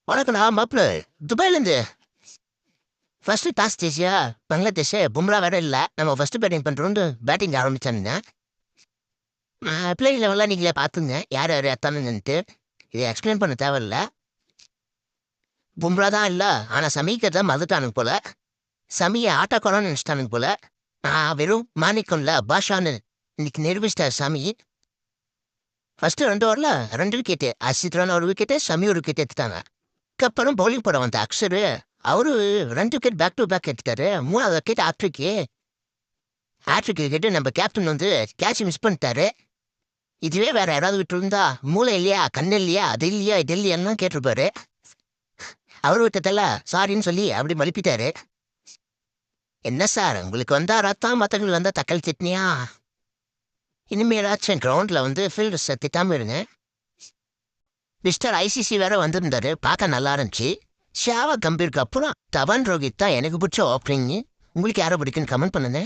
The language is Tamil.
வணக்கம்ண்ணா மாப்பிள்ள துபாயிலேருந்து ஃபர்ஸ்ட் டாஸ் ஜெயிச்சியா பங்களாதேஷ் பும்ரா வேற இல்லை நம்ம ஃபர்ஸ்ட் பேட்டிங் பண்ணுறோன்னு பேட்டிங் ஆரம்பிச்சானுங்க. பிளேயிங் லெவலில் நீங்களே பார்த்துங்க யார் யார் எத்தானுங்கன்ட்டு இதை எக்ஸ்பிளைன் பண்ண தேவையில்ல. பும்ரா தான் இல்லை ஆனால் சமீக்கை தான் மறந்துட்டானுங்க போல. சமியை ஆட்டோக்காரன்னு நினச்சிட்டானுங்க போல. வெறும் மாணிக்கம்ல பாஷான்னு இன்னைக்கு நிரூபிச்சிட்டார் சமி. ஃபர்ஸ்ட் 2 ஓவரில் 2 wicket, Asith Rana 1 wicket, Shami 1 wicket எடுத்துட்டாங்க. அதுக்கப்புறம் பவுலிங் போட வந்த அக்ஷரு அவரு 2 விக்கெட் பேக் டு பேக் எடுத்துட்டாரு. 3வது விக்கெட் ஹாட்ரிக் விக்கெட்டு நம்ம கேப்டன் வந்து கேட்ச் மிஸ் பண்ணிட்டாரு. இதுவே வேற யாராவது விட்டு இருந்தா மூளை இல்லையா கண்ணு இல்லையா அது இல்லையா இது இல்லையான்னு கேட்டிருப்பாரு. அவரு விட்டதல்ல சாரின்னு சொல்லி அப்படி மழுப்பிட்டாரு. என்ன சார் உங்களுக்கு வந்தா ரத்தம் மற்றவங்களுக்கு வந்தா தக்காளி சட்னியா? இனிமேலாச்சும் கிரவுண்டில் வந்து ஃபீல்டு திட்டாம இருங்க. மிஸ்டர் ஐசிசி வேற வந்திருந்தாரு, பார்க்க நல்லா இருந்துச்சு. ஷாவா கம்பீருக்கு அப்புறம் தவன் ரோஹித் தான் எனக்கு பிடிச்ச ஓப்பனிங். உங்களுக்கு யாரை பிடிக்குன்னு கமெண்ட் பண்ணுங்க.